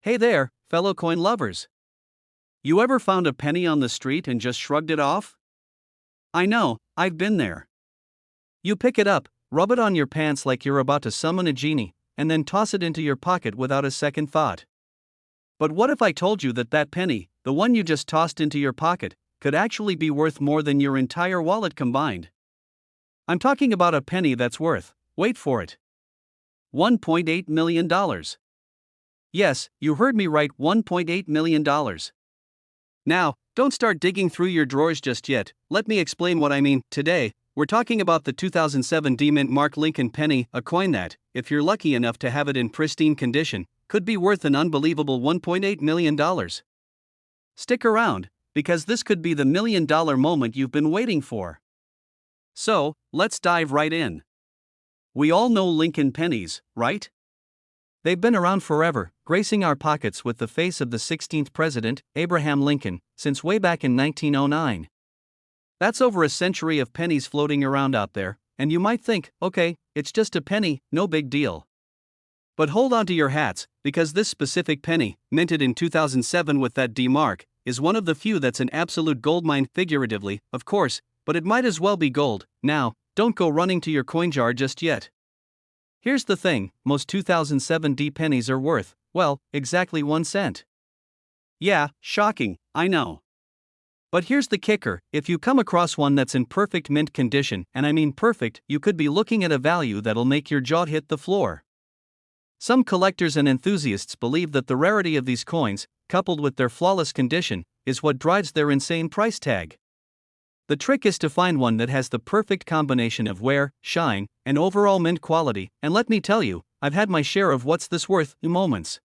Hey there, fellow coin lovers. You ever found a penny on the street and just shrugged it off? I know, I've been there. You pick it up, rub it on your pants like you're about to summon a genie, and then toss it into your pocket without a second thought. But what if I told you that that penny, the one you just tossed into your pocket, could actually be worth more than your entire wallet combined? I'm talking about a penny that's worth, wait for it, $1.8 million. Yes, you heard me right, $1.8 million. Now, don't start digging through your drawers just yet, let me explain what I mean. Today, we're talking about the 2007 D-Mint Mark Lincoln penny, a coin that, if you're lucky enough to have it in pristine condition, could be worth an unbelievable $1.8 million. Stick around, because this could be the million-dollar moment you've been waiting for. So, let's dive right in. We all know Lincoln pennies, right? They've been around forever, gracing our pockets with the face of the 16th president, Abraham Lincoln, since way back in 1909. That's over a century of pennies floating around out there, and you might think, okay, it's just a penny, no big deal. But hold on to your hats, because this specific penny, minted in 2007 with that D mark, is one of the few that's an absolute goldmine, figuratively, of course, but it might as well be gold. Now, don't go running to your coin jar just yet. Here's the thing, most 2007 D pennies are worth, well, exactly 1 cent. Yeah, shocking, I know. But here's the kicker, if you come across one that's in perfect mint condition, and I mean perfect, you could be looking at a value that'll make your jaw hit the floor. Some collectors and enthusiasts believe that the rarity of these coins, coupled with their flawless condition, is what drives their insane price tag. The trick is to find one that has the perfect combination of wear, shine, and overall mint quality, and let me tell you, I've had my share of what's this worth moments.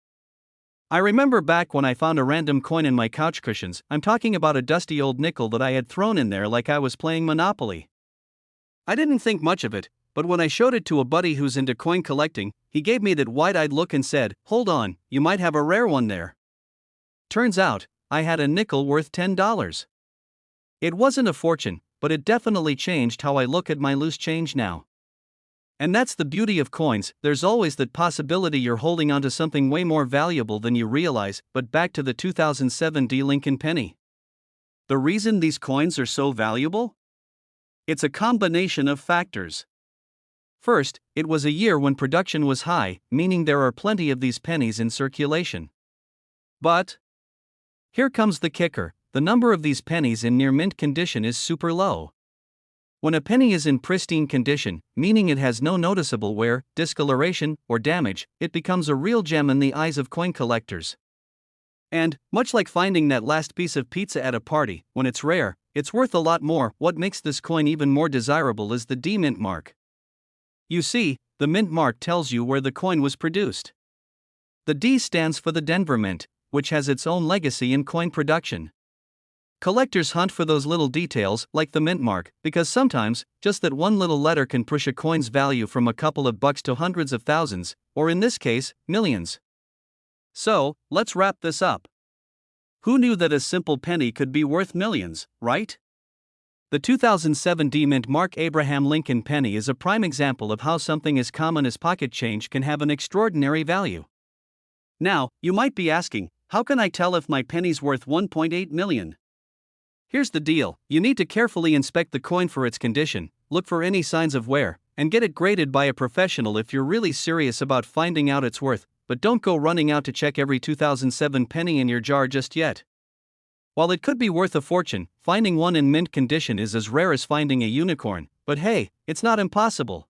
I remember back when I found a random coin in my couch cushions. I'm talking about a dusty old nickel that I had thrown in there like I was playing Monopoly. I didn't think much of it, but when I showed it to a buddy who's into coin collecting, he gave me that wide-eyed look and said, "Hold on, you might have a rare one there." Turns out, I had a nickel worth $10. It wasn't a fortune, but it definitely changed how I look at my loose change now. And that's the beauty of coins, there's always that possibility you're holding onto something way more valuable than you realize. But back to the 2007 D Lincoln penny. The reason these coins are so valuable? It's a combination of factors. First, it was a year when production was high, meaning there are plenty of these pennies in circulation. But here comes the kicker. The number of these pennies in near mint condition is super low. When a penny is in pristine condition, meaning it has no noticeable wear, discoloration, or damage, it becomes a real gem in the eyes of coin collectors. And, much like finding that last piece of pizza at a party, when it's rare, it's worth a lot more. What makes this coin even more desirable is the D mint mark. You see, the mint mark tells you where the coin was produced. The D stands for the Denver Mint, which has its own legacy in coin production. Collectors hunt for those little details, like the mint mark, because sometimes, just that one little letter can push a coin's value from a couple of bucks to hundreds of thousands, or in this case, millions. So, let's wrap this up. Who knew that a simple penny could be worth millions, right? The 2007 D Mint Mark Abraham Lincoln penny is a prime example of how something as common as pocket change can have an extraordinary value. Now, you might be asking, how can I tell if my penny's worth $1.8 million? Here's the deal, you need to carefully inspect the coin for its condition, look for any signs of wear, and get it graded by a professional if you're really serious about finding out its worth, but don't go running out to check every 2007 penny in your jar just yet. While it could be worth a fortune, finding one in mint condition is as rare as finding a unicorn, but hey, it's not impossible.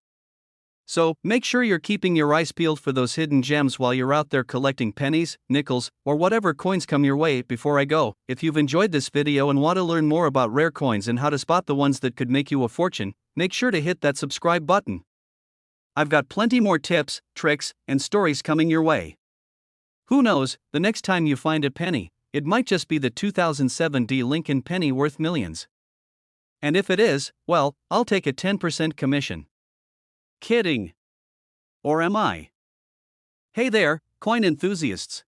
So, make sure you're keeping your eyes peeled for those hidden gems while you're out there collecting pennies, nickels, or whatever coins come your way. Before I go, if you've enjoyed this video and want to learn more about rare coins and how to spot the ones that could make you a fortune, make sure to hit that subscribe button. I've got plenty more tips, tricks, and stories coming your way. Who knows, the next time you find a penny, it might just be the 2007 D Lincoln penny worth millions. And if it is, well, I'll take a 10% commission. Kidding. Or am I? Hey there, coin enthusiasts.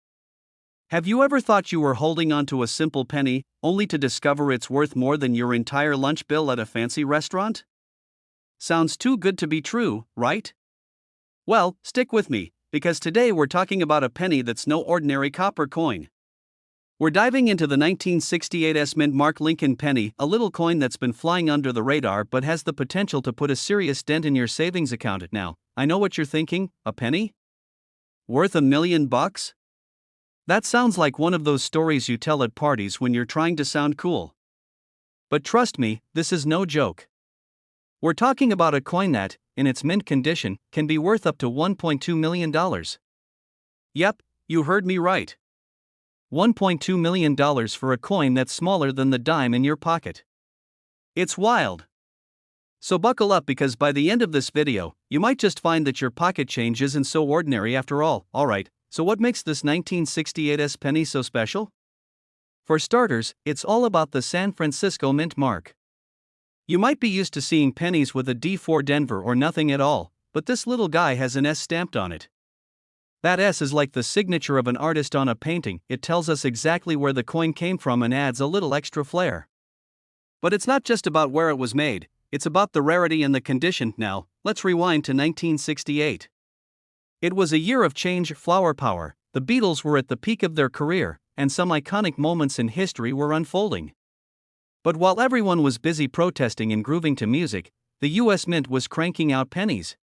Have you ever thought you were holding onto a simple penny, only to discover it's worth more than your entire lunch bill at a fancy restaurant? Sounds too good to be true, right? Well, stick with me, because today we're talking about a penny that's no ordinary copper coin. We're diving into the 1968's mint mark Lincoln penny, a little coin that's been flying under the radar but has the potential to put a serious dent in your savings account. Now, I know what you're thinking, a penny? Worth $1 million? That sounds like one of those stories you tell at parties when you're trying to sound cool. But trust me, this is no joke. We're talking about a coin that, in its mint condition, can be worth up to $1.2 million. Yep, you heard me right. $1.2 million for a coin that's smaller than the dime in your pocket. It's wild. So buckle up, because by the end of this video, you might just find that your pocket change isn't so ordinary after all. Alright, so what makes this 1968's penny so special? For starters, it's all about the San Francisco mint mark. You might be used to seeing pennies with a D for Denver or nothing at all, but this little guy has an S stamped on it. That S is like the signature of an artist on a painting. It tells us exactly where the coin came from and adds a little extra flair. But it's not just about where it was made, it's about the rarity and the condition. Now, let's rewind to 1968. It was a year of change, flower power, the Beatles were at the peak of their career, and some iconic moments in history were unfolding. But while everyone was busy protesting and grooving to music, the US Mint was cranking out pennies.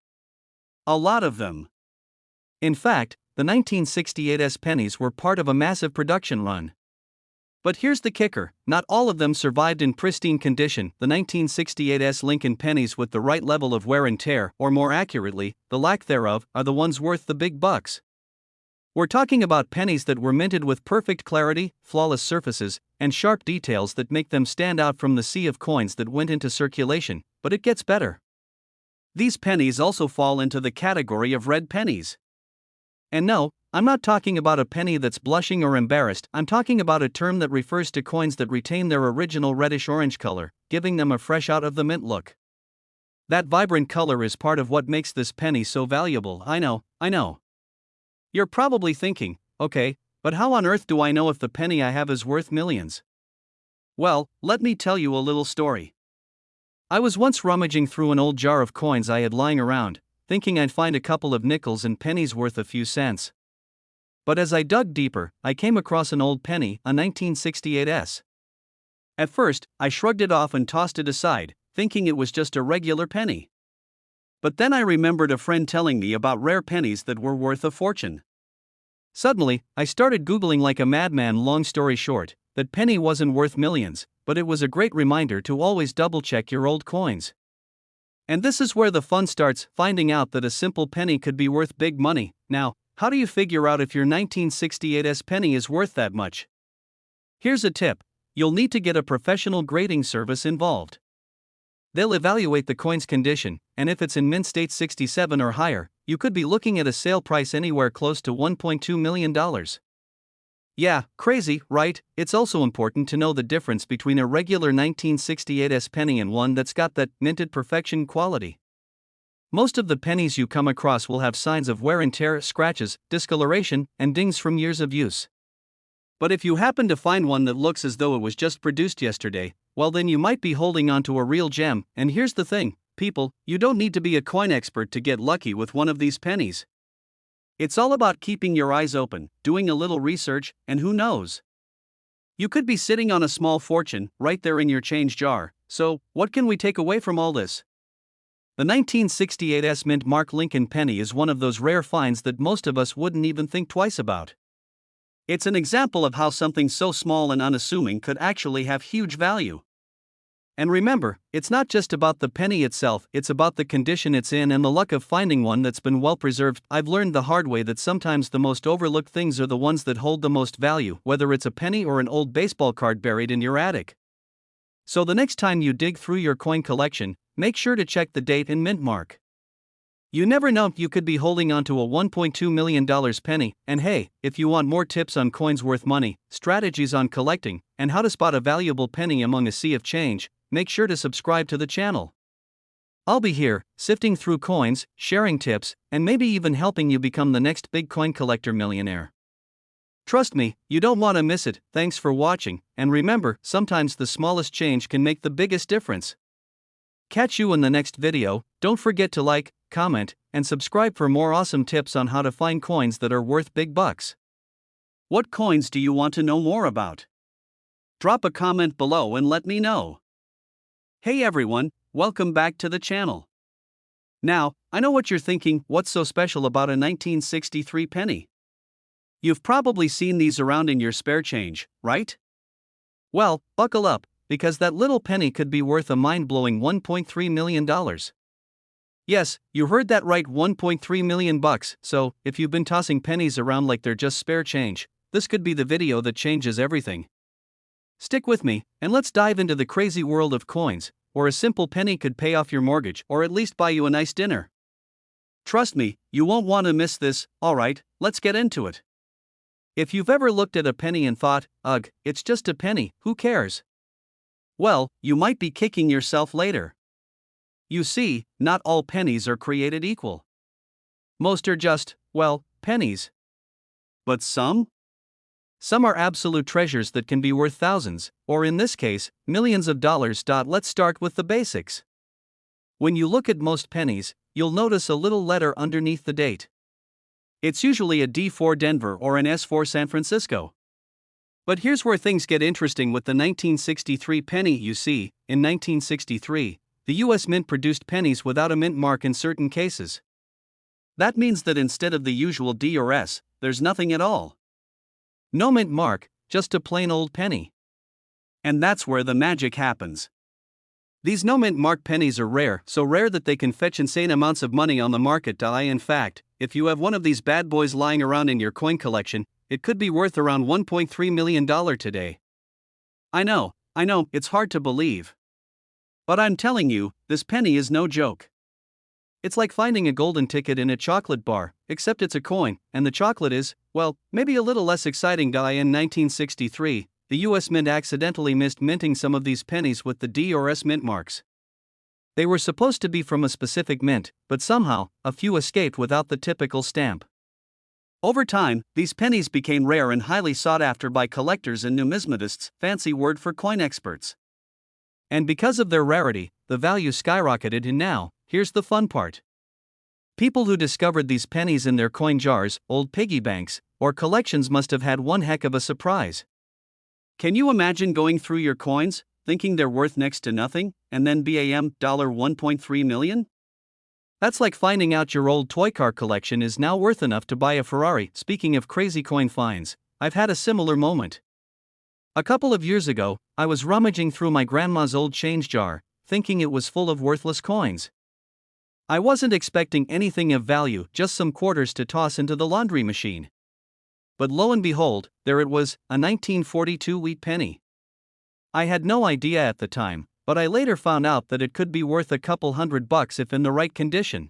A lot of them. In fact, the 1968's pennies were part of a massive production run. But here's the kicker, not all of them survived in pristine condition. The 1968's Lincoln pennies with the right level of wear and tear, or more accurately, the lack thereof, are the ones worth the big bucks. We're talking about pennies that were minted with perfect clarity, flawless surfaces, and sharp details that make them stand out from the sea of coins that went into circulation. But it gets better. These pennies also fall into the category of red pennies. And no, I'm not talking about a penny that's blushing or embarrassed. I'm talking about a term that refers to coins that retain their original reddish-orange color, giving them a fresh out-of-the-mint look. That vibrant color is part of what makes this penny so valuable. I know. You're probably thinking, okay, but how on earth do I know if the penny I have is worth millions? Well, let me tell you a little story. I was once rummaging through an old jar of coins I had lying around, thinking I'd find a couple of nickels and pennies worth a few cents. But as I dug deeper, I came across an old penny, a 1968's. At first, I shrugged it off and tossed it aside, thinking it was just a regular penny. But then I remembered a friend telling me about rare pennies that were worth a fortune. Suddenly, I started Googling like a madman. Long story short, that penny wasn't worth millions, but it was a great reminder to always double-check your old coins. And this is where the fun starts, finding out that a simple penny could be worth big money. Now, how do you figure out if your 1968's penny is worth that much? Here's a tip. You'll need to get a professional grading service involved. They'll evaluate the coin's condition, and if it's in mint state 67 or higher, you could be looking at a sale price anywhere close to $1.2 million. Yeah, crazy, right? It's also important to know the difference between a regular 1968's penny and one that's got that minted perfection quality. Most of the pennies you come across will have signs of wear and tear, scratches, discoloration, and dings from years of use. But if you happen to find one that looks as though it was just produced yesterday, well then you might be holding on to a real gem. And here's the thing, people, you don't need to be a coin expert to get lucky with one of these pennies. It's all about keeping your eyes open, doing a little research, and who knows? You could be sitting on a small fortune right there in your change jar. So, what can we take away from all this? The 1968's mint mark Lincoln penny is one of those rare finds that most of us wouldn't even think twice about. It's an example of how something so small and unassuming could actually have huge value. And remember, it's not just about the penny itself, it's about the condition it's in and the luck of finding one that's been well preserved. I've learned the hard way that sometimes the most overlooked things are the ones that hold the most value, whether it's a penny or an old baseball card buried in your attic. So the next time you dig through your coin collection, make sure to check the date and mint mark. You never know, you could be holding onto a $1.2 million penny. And hey, if you want more tips on coins worth money, strategies on collecting, and how to spot a valuable penny among a sea of change, make sure to subscribe to the channel. I'll be here, sifting through coins, sharing tips, and maybe even helping you become the next big coin collector millionaire. Trust me, you don't want to miss it. Thanks for watching, and remember, sometimes the smallest change can make the biggest difference. Catch you in the next video. Don't forget to like, comment, and subscribe for more awesome tips on how to find coins that are worth big bucks. What coins do you want to know more about? Drop a comment below and let me know. Hey everyone, welcome back to the channel. Now, I know what you're thinking, what's so special about a 1963 penny? You've probably seen these around in your spare change, right? Well, buckle up, because that little penny could be worth a mind-blowing $1.3 million. Yes, you heard that right, 1.3 million bucks. So, if you've been tossing pennies around like they're just spare change, this could be the video that changes everything. Stick with me, and let's dive into the crazy world of coins, where a simple penny could pay off your mortgage or at least buy you a nice dinner. Trust me, you won't want to miss this. Alright, let's get into it. If you've ever looked at a penny and thought, ugh, it's just a penny, who cares? Well, you might be kicking yourself later. You see, not all pennies are created equal. Most are just, well, pennies. But some? Some are absolute treasures that can be worth thousands, or in this case, millions of dollars. Let's start with the basics. When you look at most pennies, you'll notice a little letter underneath the date. It's usually a D for Denver or an S for San Francisco. But here's where things get interesting with the 1963 penny. You see, in 1963, the US Mint produced pennies without a mint mark in certain cases. That means that instead of the usual D or S, there's nothing at all. No mint mark, just a plain old penny. And that's where the magic happens. These no mint mark pennies are rare, so rare that they can fetch insane amounts of money on the market. In fact, if you have one of these bad boys lying around in your coin collection, it could be worth around $1.3 million today. I know, it's hard to believe. But I'm telling you, this penny is no joke. It's like finding a golden ticket in a chocolate bar, except it's a coin, and the chocolate is, well, maybe a little less exciting. In 1963, the US Mint accidentally missed minting some of these pennies with the D or S mint marks. They were supposed to be from a specific mint, but somehow, a few escaped without the typical stamp. Over time, these pennies became rare and highly sought after by collectors and numismatists, fancy word for coin experts. And because of their rarity, the value skyrocketed. And now, here's the fun part. People who discovered these pennies in their coin jars, old piggy banks, or collections must have had one heck of a surprise. Can you imagine going through your coins, thinking they're worth next to nothing, and then bam, $1.3 million? That's like finding out your old toy car collection is now worth enough to buy a Ferrari. Speaking of crazy coin finds, I've had a similar moment. A couple of years ago, I was rummaging through my grandma's old change jar, thinking it was full of worthless coins. I wasn't expecting anything of value, just some quarters to toss into the laundry machine. But lo and behold, there it was, a 1942 wheat penny. I had no idea at the time, but I later found out that it could be worth a couple $100 if in the right condition.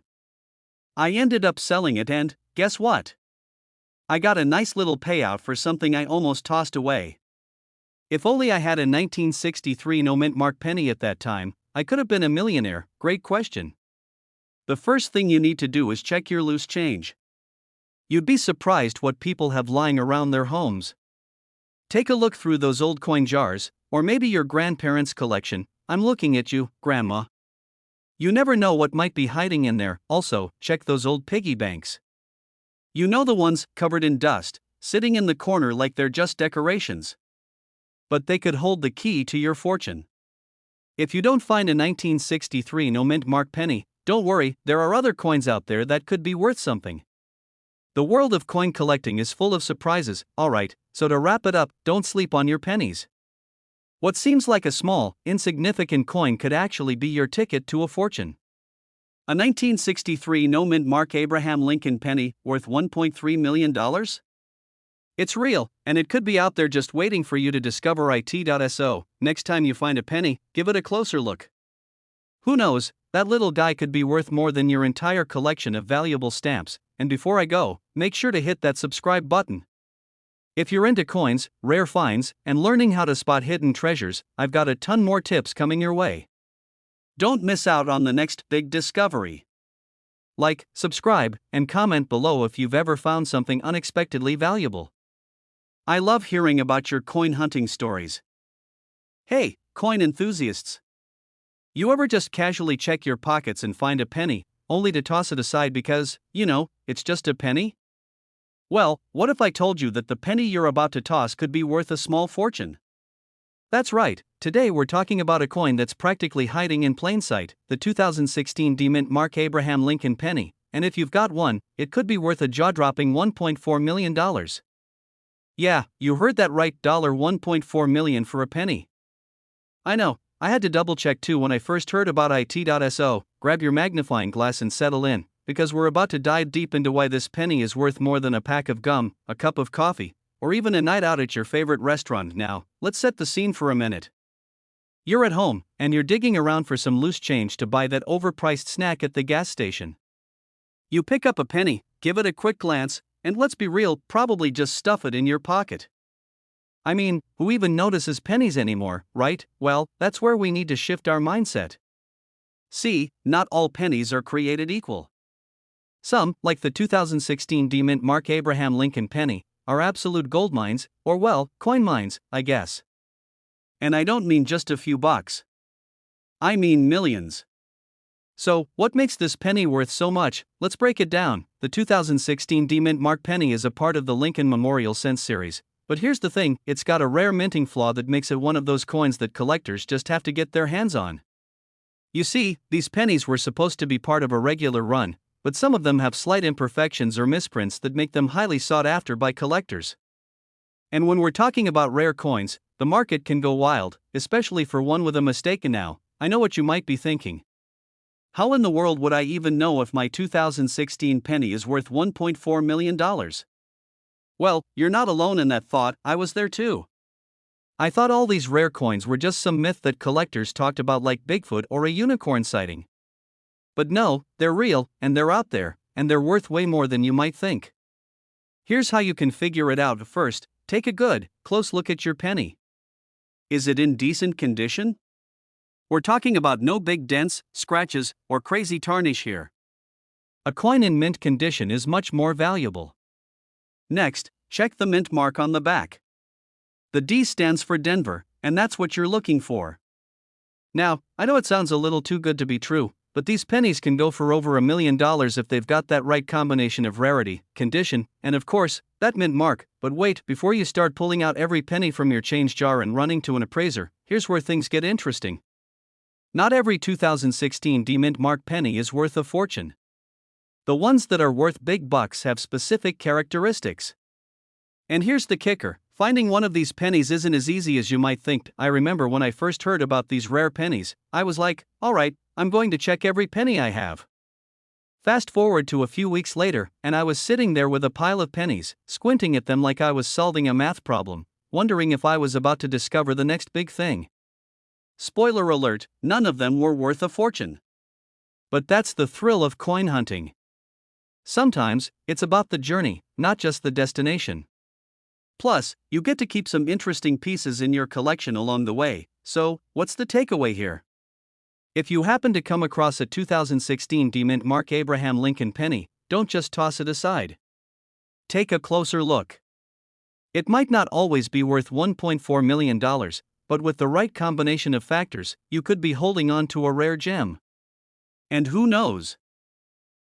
I ended up selling it and, guess what? I got a nice little payout for something I almost tossed away. If only I had a 1963 no mint mark penny at that time, I could have been a millionaire. Great question. The first thing you need to do is check your loose change. You'd be surprised what people have lying around their homes. Take a look through those old coin jars, or maybe your grandparents' collection. I'm looking at you, Grandma. You never know what might be hiding in there. Also, check those old piggy banks. You know, the ones covered in dust, sitting in the corner like they're just decorations. But they could hold the key to your fortune. If you don't find a 1963 no mint mark penny, don't worry, there are other coins out there that could be worth something. The world of coin collecting is full of surprises. Alright, so to wrap it up, don't sleep on your pennies. What seems like a small, insignificant coin could actually be your ticket to a fortune. A 1963 no mint mark Abraham Lincoln penny, worth $1.3 million? It's real, and it could be out there just waiting for you to discover. So, next time you find a penny, give it a closer look. Who knows, that little guy could be worth more than your entire collection of valuable stamps. And before I go, make sure to hit that subscribe button. If you're into coins, rare finds, and learning how to spot hidden treasures, I've got a ton more tips coming your way. Don't miss out on the next big discovery. Like, subscribe, and comment below if you've ever found something unexpectedly valuable. I love hearing about your coin hunting stories. Hey, coin enthusiasts! You ever just casually check your pockets and find a penny, only to toss it aside because, it's just a penny? Well, what if I told you that the penny you're about to toss could be worth a small fortune? That's right, today we're talking about a coin that's practically hiding in plain sight, the 2016 D-Mint Mark Abraham Lincoln penny, and if you've got one, it could be worth a jaw-dropping $1.4 million. Yeah, you heard that right, $1.4 million for a penny. I know, I had to double-check too when I first heard about it.so. Grab your magnifying glass and settle in, because we're about to dive deep into why this penny is worth more than a pack of gum, a cup of coffee, or even a night out at your favorite restaurant. Now, let's set the scene for a minute. You're at home, and you're digging around for some loose change to buy that overpriced snack at the gas station. You pick up a penny, give it a quick glance, and let's be real, probably just stuff it in your pocket. I mean, who even notices pennies anymore, right? Well, that's where we need to shift our mindset. See, not all pennies are created equal. Some, like the 2016 D-Mint Mark Abraham Lincoln penny, are absolute gold mines, or well, coin mines, I guess. And I don't mean just a few bucks. I mean millions. So, what makes this penny worth so much? Let's break it down. The 2016 D-Mint Mark penny is a part of the Lincoln Memorial Cents series. But here's the thing, it's got a rare minting flaw that makes it one of those coins that collectors just have to get their hands on. You see, these pennies were supposed to be part of a regular run, but some of them have slight imperfections or misprints that make them highly sought after by collectors. And when we're talking about rare coins, the market can go wild, especially for one with a mistake. And now, I know what you might be thinking. How in the world would I even know if my 2016 penny is worth $1.4 million? Well, you're not alone in that thought, I was there too. I thought all these rare coins were just some myth that collectors talked about, like Bigfoot or a unicorn sighting. But no, they're real, and they're out there, and they're worth way more than you might think. Here's how you can figure it out. First, take a good, close look at your penny. Is it in decent condition? We're talking about no big dents, scratches, or crazy tarnish here. A coin in mint condition is much more valuable. Next, check the mint mark on the back. The D stands for Denver, and that's what you're looking for. Now, I know it sounds a little too good to be true, but these pennies can go for over $1 million if they've got that right combination of rarity, condition, and of course, that mint mark. But wait, before you start pulling out every penny from your change jar and running to an appraiser, here's where things get interesting. Not every 2016 D-Mint Mark penny is worth a fortune. The ones that are worth big bucks have specific characteristics. And here's the kicker, finding one of these pennies isn't as easy as you might think. I remember when I first heard about these rare pennies, I was like, alright, I'm going to check every penny I have. Fast forward to a few weeks later, and I was sitting there with a pile of pennies, squinting at them like I was solving a math problem, wondering if I was about to discover the next big thing. Spoiler alert, none of them were worth a fortune. But that's the thrill of coin hunting. Sometimes, it's about the journey, not just the destination. Plus, you get to keep some interesting pieces in your collection along the way. So, what's the takeaway here? If you happen to come across a 2016 D-Mint Mark Abraham Lincoln penny, don't just toss it aside. Take a closer look. It might not always be worth $1.4 million, but with the right combination of factors, you could be holding on to a rare gem. And who knows?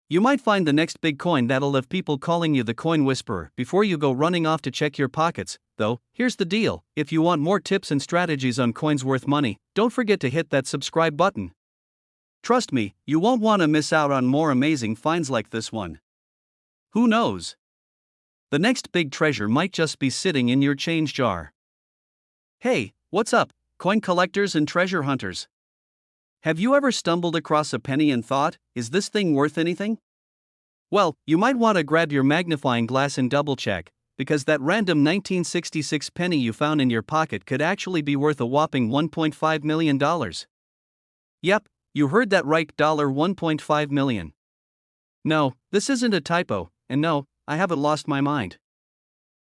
You might find the next big coin that'll have people calling you the coin whisperer before you go running off to check your pockets. Though, here's the deal, if you want more tips and strategies on coins worth money, don't forget to hit that subscribe button. Trust me, you won't want to miss out on more amazing finds like this one. Who knows? The next big treasure might just be sitting in your change jar. Hey, what's up, coin collectors and treasure hunters? Have you ever stumbled across a penny and thought, is this thing worth anything? Well, you might want to grab your magnifying glass and double check, because that random 1966 penny you found in your pocket could actually be worth a whopping $1.5 million. Yep, you heard that right, $1.5 million. No, this isn't a typo, and no, I haven't lost my mind.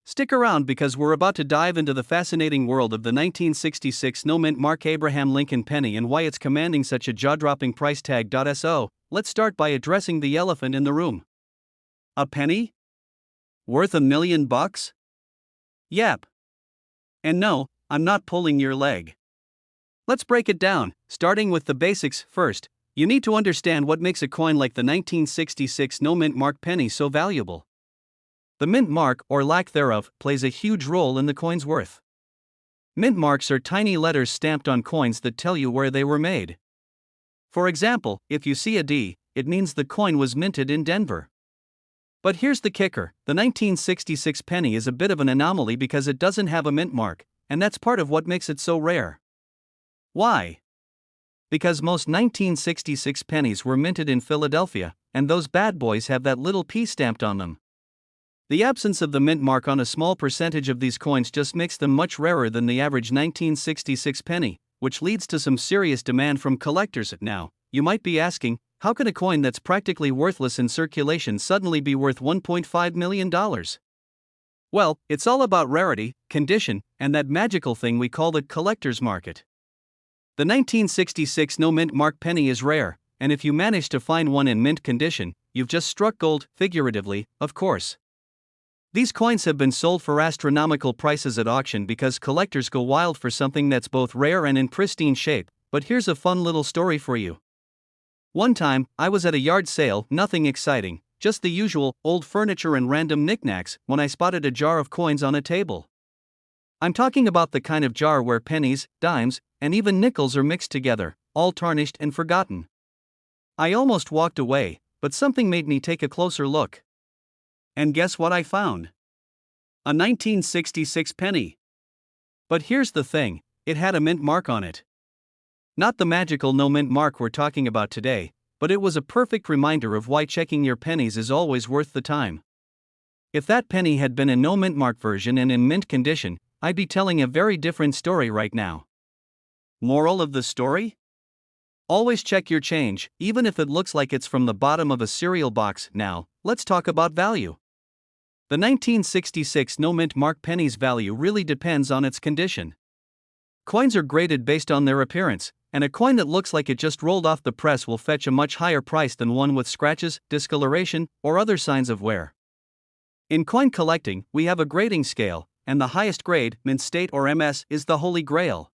Stick around because we're about to dive into the fascinating world of the 1966 no-mint Mark Abraham Lincoln penny and why it's commanding such a jaw-dropping price tag. So, let's start by addressing the elephant in the room. A penny? Worth $1 million? Yep. And no, I'm not pulling your leg. Let's break it down, starting with the basics. First, You need to understand what makes a coin like the 1966 no-mint mark penny so valuable. The mint mark, or lack thereof, plays a huge role in the coin's worth. Mint marks are tiny letters stamped on coins that tell you where they were made. For example, if you see a D, it means the coin was minted in Denver. But here's the kicker: the 1966 penny is a bit of an anomaly because it doesn't have a mint mark, and that's part of what makes it so rare. Why? Because most 1966 pennies were minted in Philadelphia, and those bad boys have that little P stamped on them. The absence of the mint mark on a small percentage of these coins just makes them much rarer than the average 1966 penny, which leads to some serious demand from collectors. Now, you might be asking, how can a coin that's practically worthless in circulation suddenly be worth $1.5 million? Well, it's all about rarity, condition, and that magical thing we call the collector's market. The 1966 no-mint mark penny is rare, and if you manage to find one in mint condition, you've just struck gold, figuratively, of course. These coins have been sold for astronomical prices at auction because collectors go wild for something that's both rare and in pristine shape. But here's a fun little story for you. One time, I was at a yard sale, nothing exciting, just the usual, old furniture and random knickknacks, when I spotted a jar of coins on a table. I'm talking about the kind of jar where pennies, dimes, and even nickels are mixed together, all tarnished and forgotten. I almost walked away, but something made me take a closer look. And guess what I found? A 1966 penny. But here's the thing, it had a mint mark on it. Not the magical no-mint mark we're talking about today, but it was a perfect reminder of why checking your pennies is always worth the time. If that penny had been a no-mint mark version and in mint condition, I'd be telling a very different story right now. Moral of the story? Always check your change, even if it looks like it's from the bottom of a cereal box. Now, let's talk about value. The 1966 no-mint mark penny's value really depends on its condition. Coins are graded based on their appearance, and a coin that looks like it just rolled off the press will fetch a much higher price than one with scratches, discoloration, or other signs of wear. In coin collecting, we have a grading scale, and the highest grade, mint state or MS, is the holy grail.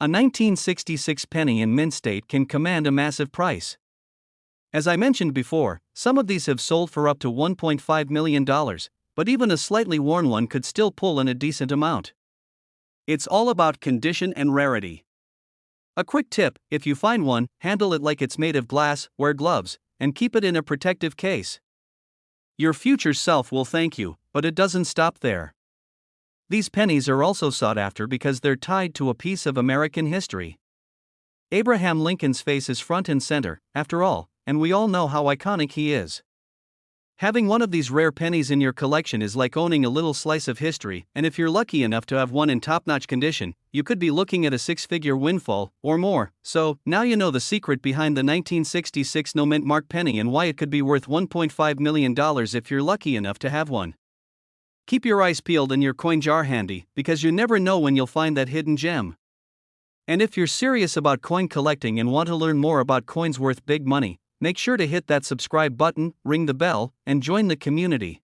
A 1966 penny in mint state can command a massive price. As I mentioned before, some of these have sold for up to $1.5 million, but even a slightly worn one could still pull in a decent amount. It's all about condition and rarity. A quick tip: if you find one, handle it like it's made of glass, wear gloves, and keep it in a protective case. Your future self will thank you, but it doesn't stop there. These pennies are also sought after because they're tied to a piece of American history. Abraham Lincoln's face is front and center, after all, and we all know how iconic he is. Having one of these rare pennies in your collection is like owning a little slice of history, and if you're lucky enough to have one in top-notch condition, you could be looking at a six-figure windfall, or more. So, now you know the secret behind the 1966 no-mint mark penny and why it could be worth $1.5 million if you're lucky enough to have one. Keep your eyes peeled and your coin jar handy, because you never know when you'll find that hidden gem. And if you're serious about coin collecting and want to learn more about coins worth big money, make sure to hit that subscribe button, ring the bell, and join the community.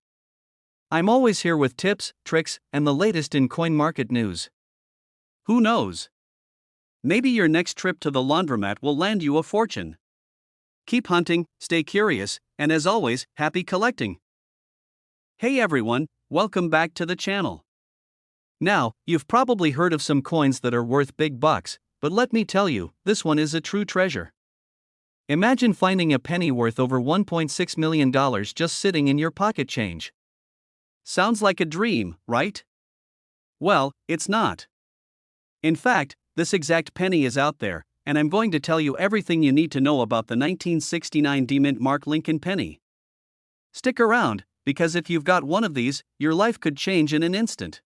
I'm always here with tips, tricks, and the latest in coin market news. Who knows? Maybe your next trip to the laundromat will land you a fortune. Keep hunting, stay curious, and as always, happy collecting. Hey everyone, welcome back to the channel. Now, you've probably heard of some coins that are worth big bucks, but let me tell you, this one is a true treasure. Imagine finding a penny worth over $1.6 million just sitting in your pocket change. Sounds like a dream, right? Well, it's not. In fact, this exact penny is out there, and I'm going to tell you everything you need to know about the 1969 D-Mint Mark Lincoln penny. Stick around, because if you've got one of these, your life could change in an instant.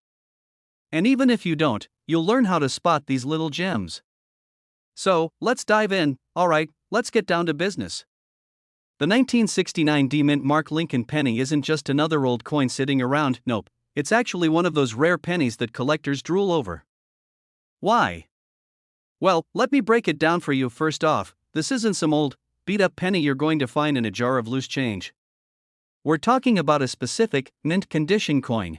And even if you don't, you'll learn how to spot these little gems. So, let's dive in. Alright, let's get down to business. The 1969 D-Mint Mark Lincoln penny isn't just another old coin sitting around. Nope, it's actually one of those rare pennies that collectors drool over. Why? Well, let me break it down for you. First off, this isn't some old, beat-up penny you're going to find in a jar of loose change. We're talking about a specific, mint condition coin.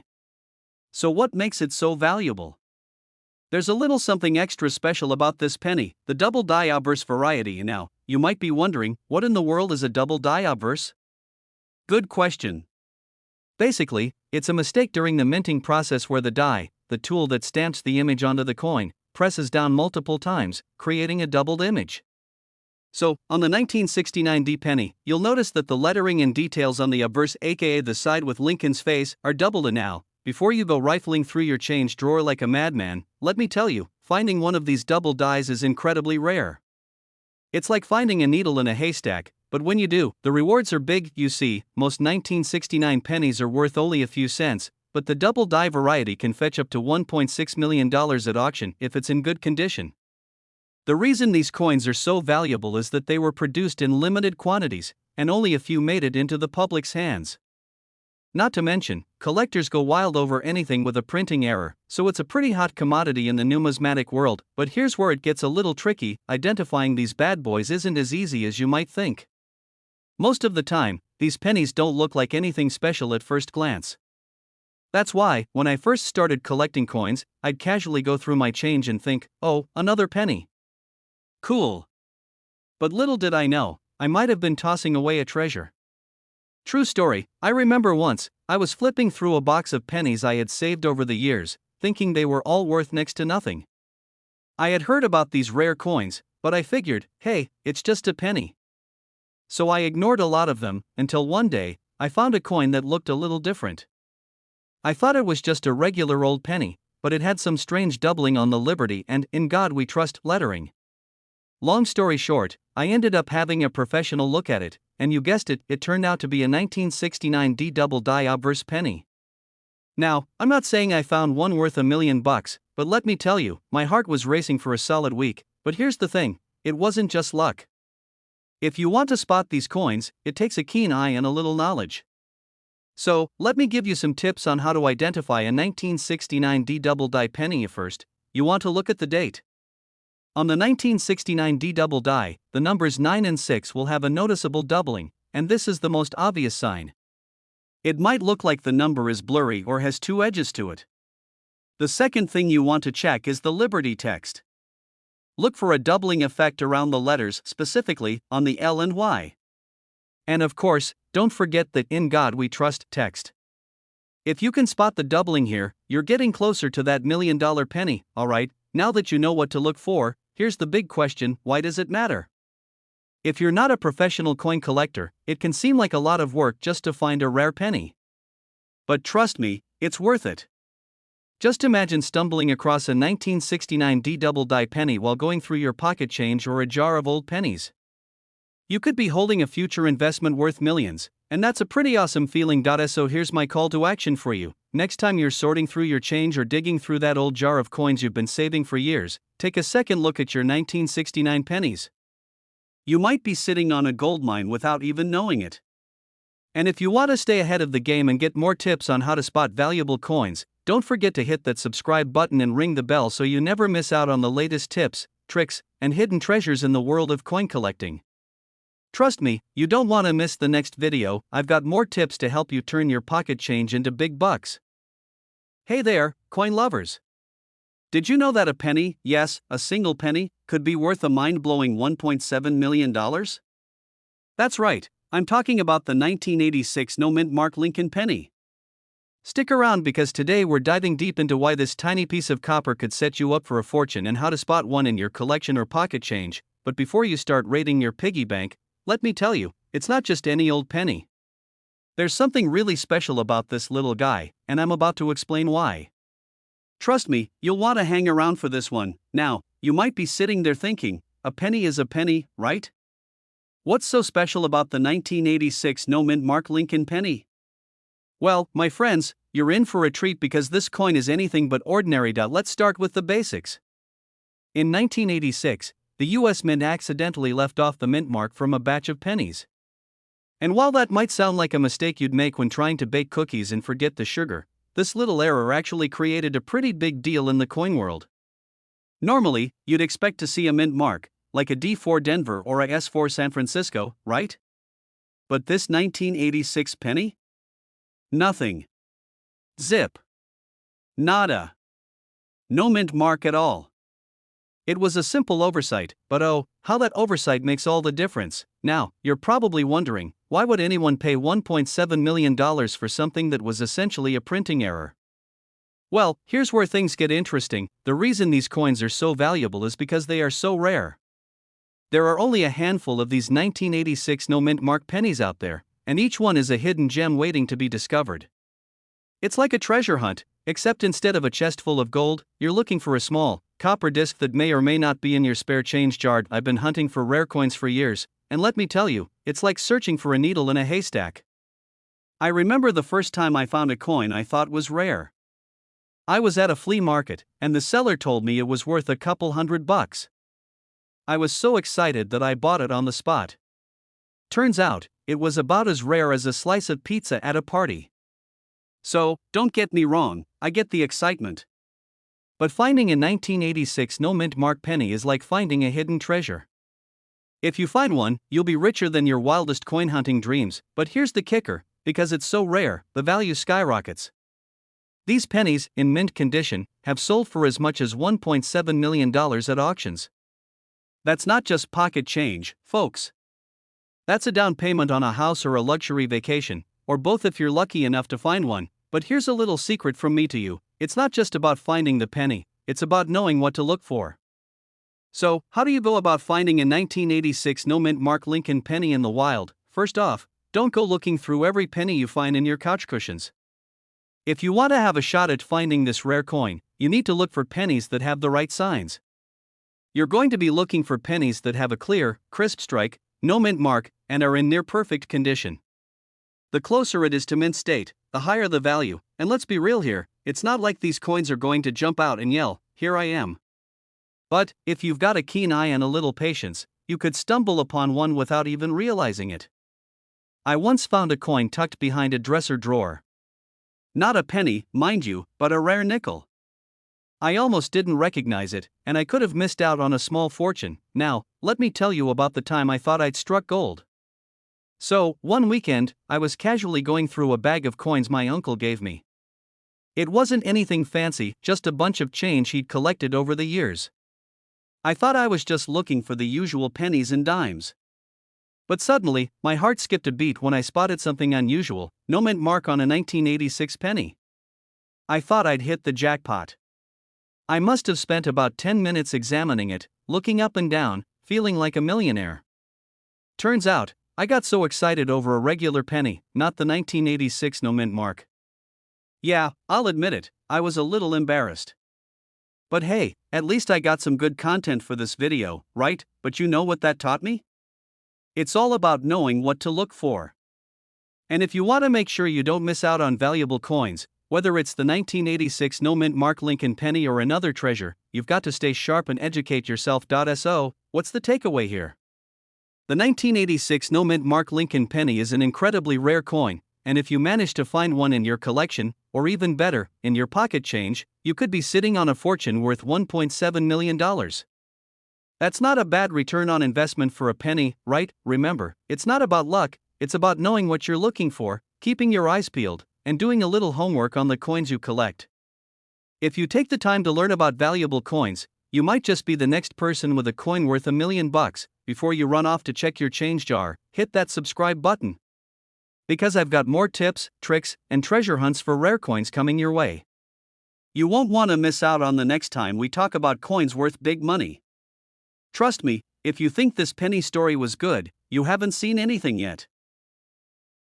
So what makes it so valuable? There's a little something extra special about this penny, the double die obverse variety. Now, you might be wondering, what in the world is a double die obverse? Good question. Basically, it's a mistake during the minting process where the die, the tool that stamps the image onto the coin, presses down multiple times, creating a doubled image. So, on the 1969 D penny, you'll notice that the lettering and details on the obverse, aka the side with Lincoln's face, are doubled. And now, before you go rifling through your change drawer like a madman, let me tell you, finding one of these double dies is incredibly rare. It's like finding a needle in a haystack, but when you do, the rewards are big. You see, most 1969 pennies are worth only a few cents, but the double die variety can fetch up to $1.6 million at auction if it's in good condition. The reason these coins are so valuable is that they were produced in limited quantities, and only a few made it into the public's hands. Not to mention, collectors go wild over anything with a printing error, so it's a pretty hot commodity in the numismatic world. But here's where it gets a little tricky: identifying these bad boys isn't as easy as you might think. Most of the time, these pennies don't look like anything special at first glance. That's why, when I first started collecting coins, I'd casually go through my change and think, oh, another penny. Cool. But little did I know, I might have been tossing away a treasure. True story, I remember once, I was flipping through a box of pennies I had saved over the years, thinking they were all worth next to nothing. I had heard about these rare coins, but I figured, hey, it's just a penny. So I ignored a lot of them, until one day, I found a coin that looked a little different. I thought it was just a regular old penny, but it had some strange doubling on the Liberty and "In God We Trust" lettering. Long story short, I ended up having a professional look at it, and you guessed it, it turned out to be a 1969 D double die obverse penny. Now, I'm not saying I found one worth $1 million, but let me tell you, my heart was racing for a solid week. But here's the thing, it wasn't just luck. If you want to spot these coins, it takes a keen eye and a little knowledge. So, let me give you some tips on how to identify a 1969 D double die penny. First, you want to look at the date. On the 1969 D double die, the numbers 9 and 6 will have a noticeable doubling, and this is the most obvious sign. It might look like the number is blurry or has two edges to it. The second thing you want to check is the Liberty text. Look for a doubling effect around the letters, specifically on the L and Y. And of course, don't forget that "In God We Trust" text. If you can spot the doubling here, you're getting closer to that $1 million penny. Alright, now that you know what to look for, here's the big question: why does it matter? If you're not a professional coin collector, it can seem like a lot of work just to find a rare penny. But trust me, it's worth it. Just imagine stumbling across a 1969 D double die penny while going through your pocket change or a jar of old pennies. You could be holding a future investment worth millions, and that's a pretty awesome feeling. So here's my call to action for you. Next time you're sorting through your change or digging through that old jar of coins you've been saving for years, take a second look at your 1969 pennies. You might be sitting on a goldmine without even knowing it. And if you want to stay ahead of the game and get more tips on how to spot valuable coins, don't forget to hit that subscribe button and ring the bell so you never miss out on the latest tips, tricks, and hidden treasures in the world of coin collecting. Trust me, you don't want to miss the next video. I've got more tips to help you turn your pocket change into big bucks. Hey there, coin lovers! Did you know that a penny, yes, a single penny, could be worth a mind-blowing $1.7 million? That's right, I'm talking about the 1986 no-mint mark Lincoln penny. Stick around because today we're diving deep into why this tiny piece of copper could set you up for a fortune and how to spot one in your collection or pocket change. But before you start raiding your piggy bank, let me tell you, it's not just any old penny. There's something really special about this little guy, and I'm about to explain why. Trust me, you'll want to hang around for this one. Now, you might be sitting there thinking, a penny is a penny, right? What's so special about the 1986 no-mint mark Lincoln penny? Well, my friends, you're in for a treat because this coin is anything but ordinary. Let's start with the basics. In 1986, the US Mint accidentally left off the mint mark from a batch of pennies. And while that might sound like a mistake you'd make when trying to bake cookies and forget the sugar, this little error actually created a pretty big deal in the coin world. Normally, you'd expect to see a mint mark, like a D4 Denver or a S4 San Francisco, right? But this 1986 penny? Nothing. Zip. Nada. No mint mark at all. It was a simple oversight, but oh, how that oversight makes all the difference. Now, you're probably wondering, why would anyone pay $1.7 million for something that was essentially a printing error? Well, here's where things get interesting. The reason these coins are so valuable is because they are so rare. There are only a handful of these 1986 no-mint mark pennies out there, and each one is a hidden gem waiting to be discovered. It's like a treasure hunt, except instead of a chest full of gold, you're looking for a small, copper disc that may or may not be in your spare change jar. I've been hunting for rare coins for years, and let me tell you, it's like searching for a needle in a haystack. I remember the first time I found a coin I thought was rare. I was at a flea market, and the seller told me it was worth a couple $100. I was so excited that I bought it on the spot. Turns out, it was about as rare as a slice of pizza at a party. So, don't get me wrong, I get the excitement. But finding a 1986 no-mint mark penny is like finding a hidden treasure. If you find one, you'll be richer than your wildest coin hunting dreams, but here's the kicker, because it's so rare, the value skyrockets. These pennies, in mint condition, have sold for as much as $1.7 million at auctions. That's not just pocket change, folks. That's a down payment on a house or a luxury vacation, or both if you're lucky enough to find one. But here's a little secret from me to you, it's not just about finding the penny, it's about knowing what to look for. So, how do you go about finding a 1986 no-mint mark Lincoln penny in the wild? First off, don't go looking through every penny you find in your couch cushions. If you want to have a shot at finding this rare coin, you need to look for pennies that have the right signs. You're going to be looking for pennies that have a clear, crisp strike, no mint mark, and are in near perfect condition. The closer it is to mint state, the higher the value, and let's be real here, it's not like these coins are going to jump out and yell, "Here I am." But, if you've got a keen eye and a little patience, you could stumble upon one without even realizing it. I once found a coin tucked behind a dresser drawer. Not a penny, mind you, but a rare nickel. I almost didn't recognize it, and I could have missed out on a small fortune. Now, let me tell you about the time I thought I'd struck gold. So, one weekend, I was casually going through a bag of coins my uncle gave me. It wasn't anything fancy, just a bunch of change he'd collected over the years. I thought I was just looking for the usual pennies and dimes. But suddenly, my heart skipped a beat when I spotted something unusual, no mint mark on a 1986 penny. I thought I'd hit the jackpot. I must have spent about 10 minutes examining it, looking up and down, feeling like a millionaire. Turns out, I got so excited over a regular penny, not the 1986 no mint mark. Yeah, I'll admit it, I was a little embarrassed. But hey, at least I got some good content for this video, right? But you know what that taught me? It's all about knowing what to look for. And if you want to make sure you don't miss out on valuable coins, whether it's the 1986 no mint mark Lincoln penny or another treasure, you've got to stay sharp and educate yourself. So, what's the takeaway here? The 1986 no mint mark Lincoln penny is an incredibly rare coin, and if you manage to find one in your collection, or even better, in your pocket change, you could be sitting on a fortune worth $1.7 million. That's not a bad return on investment for a penny, right? Remember, it's not about luck, it's about knowing what you're looking for, keeping your eyes peeled, and doing a little homework on the coins you collect. If you take the time to learn about valuable coins, you might just be the next person with a coin worth $1 million. Before you run off to check your change jar, hit that subscribe button. Because I've got more tips, tricks, and treasure hunts for rare coins coming your way. You won't want to miss out on the next time we talk about coins worth big money. Trust me, if you think this penny story was good, you haven't seen anything yet.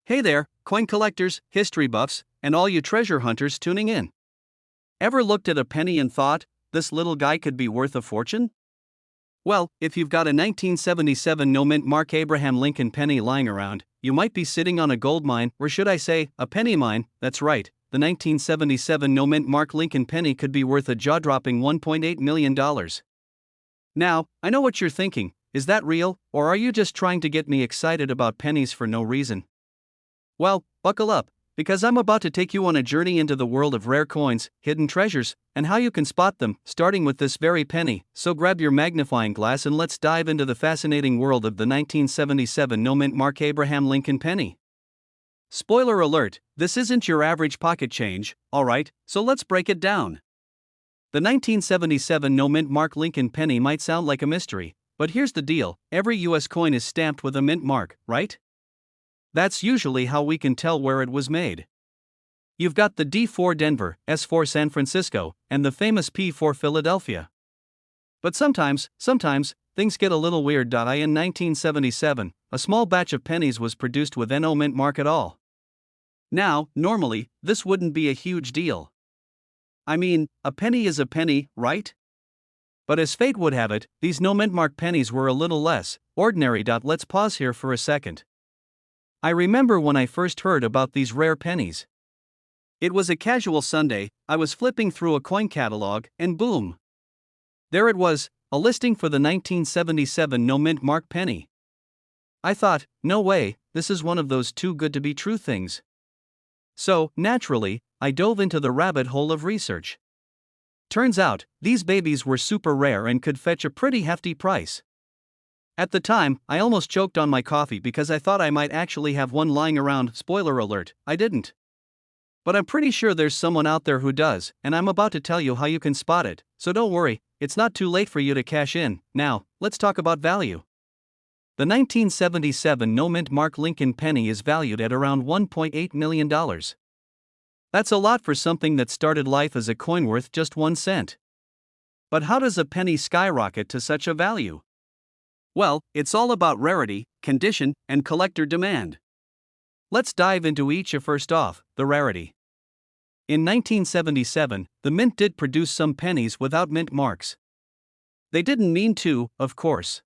Hey there, coin collectors, history buffs, and all you treasure hunters tuning in. Ever looked at a penny and thought, this little guy could be worth a fortune? Well, if you've got a 1977 no mint mark Abraham Lincoln penny lying around, you might be sitting on a gold mine, or should I say, a penny mine. That's right, the 1977 no mint mark Lincoln penny could be worth a jaw-dropping $1.8 million. Now, I know what you're thinking, is that real, or are you just trying to get me excited about pennies for no reason? Well, buckle up, because I'm about to take you on a journey into the world of rare coins, hidden treasures, and how you can spot them, starting with this very penny. So grab your magnifying glass and let's dive into the fascinating world of the 1977 no mint mark Abraham Lincoln penny. Spoiler alert, this isn't your average pocket change, alright, so let's break it down. The 1977 no mint mark Lincoln penny might sound like a mystery, but here's the deal: every US coin is stamped with a mint mark, right? That's usually how we can tell where it was made. You've got the D for Denver, S for San Francisco, and the famous P for Philadelphia. But sometimes, things get a little weird. In 1977, a small batch of pennies was produced with no mint mark at all. Now, normally, this wouldn't be a huge deal. I mean, a penny is a penny, right? But as fate would have it, these no mint mark pennies were a little less ordinary. Let's pause here for a second. I remember when I first heard about these rare pennies. It was a casual Sunday. I was flipping through a coin catalog, and boom! There it was, a listing for the 1977 no mint mark penny. I thought, no way, this is one of those too good to be true things. So, naturally, I dove into the rabbit hole of research. Turns out, these babies were super rare and could fetch a pretty hefty price. At the time, I almost choked on my coffee because I thought I might actually have one lying around. Spoiler alert, I didn't. But I'm pretty sure there's someone out there who does, and I'm about to tell you how you can spot it, so don't worry, it's not too late for you to cash in. Now, let's talk about value. The 1977 no mint mark Lincoln penny is valued at around $1.8 million. That's a lot for something that started life as a coin worth just 1 cent. But how does a penny skyrocket to such a value? Well, it's all about rarity, condition, and collector demand. Let's dive into each. First off, the rarity. In 1977, the mint did produce some pennies without mint marks. They didn't mean to, of course.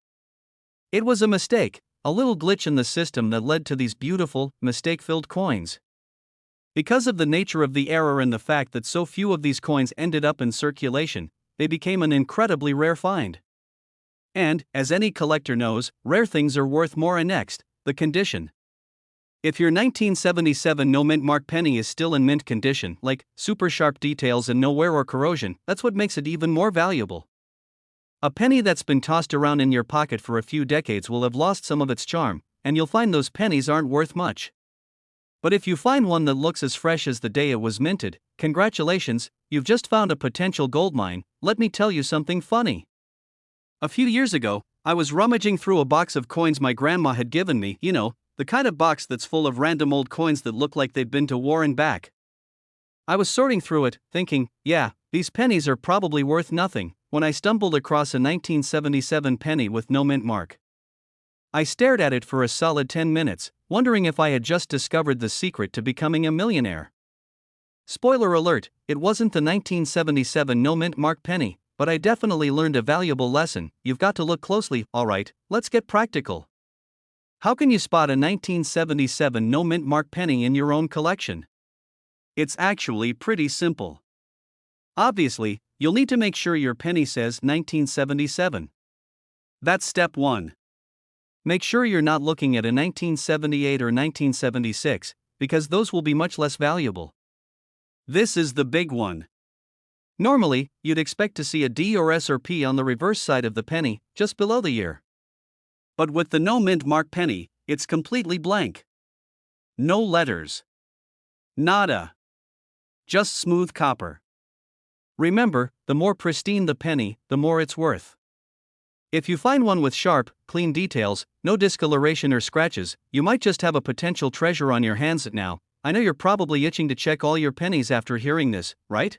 It was a mistake, a little glitch in the system that led to these beautiful, mistake-filled coins. Because of the nature of the error and the fact that so few of these coins ended up in circulation, they became an incredibly rare find. And, as any collector knows, rare things are worth more. And next, the condition. If your 1977 no mint mark penny is still in mint condition, like super sharp details and no wear or corrosion, that's what makes it even more valuable. A penny that's been tossed around in your pocket for a few decades will have lost some of its charm, and you'll find those pennies aren't worth much. But if you find one that looks as fresh as the day it was minted, congratulations, you've just found a potential goldmine. Let me tell you something funny. A few years ago, I was rummaging through a box of coins my grandma had given me, the kind of box that's full of random old coins that look like they've been to war and back. I was sorting through it, thinking, yeah, these pennies are probably worth nothing, when I stumbled across a 1977 penny with no mint mark. I stared at it for a solid 10 minutes, wondering if I had just discovered the secret to becoming a millionaire. Spoiler alert, it wasn't the 1977 no mint mark penny, but I definitely learned a valuable lesson. You've got to look closely. Alright, let's get practical. How can you spot a 1977 no mint mark penny in your own collection? It's actually pretty simple. Obviously, you'll need to make sure your penny says 1977. That's step 1. Make sure you're not looking at a 1978 or 1976, because those will be much less valuable. This is the big one. Normally, you'd expect to see a D or S or P on the reverse side of the penny, just below the year. But with the no mint mark penny, it's completely blank. No letters. Nada. Just smooth copper. Remember, the more pristine the penny, the more it's worth. If you find one with sharp, clean details, no discoloration or scratches, you might just have a potential treasure on your hands. Now, I know you're probably itching to check all your pennies after hearing this, right?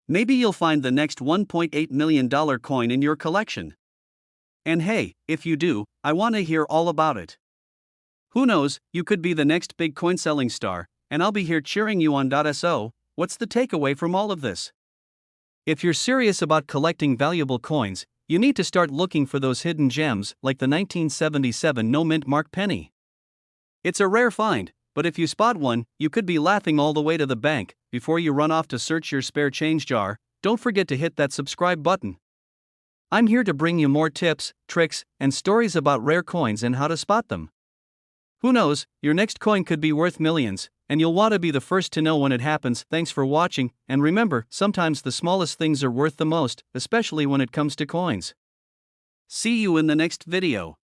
Maybe you'll find the next $1.8 million coin in your collection. And hey, if you do, I want to hear all about it. Who knows, you could be the next big coin selling star, and I'll be here cheering you on. So, what's the takeaway from all of this? If you're serious about collecting valuable coins, you need to start looking for those hidden gems, like the 1977 no mint mark penny. It's a rare find, but if you spot one, you could be laughing all the way to the bank. Before you run off to search your spare change jar, don't forget to hit that subscribe button. I'm here to bring you more tips, tricks, and stories about rare coins and how to spot them. Who knows, your next coin could be worth millions, and you'll want to be the first to know when it happens. Thanks for watching, and remember, sometimes the smallest things are worth the most, especially when it comes to coins. See you in the next video.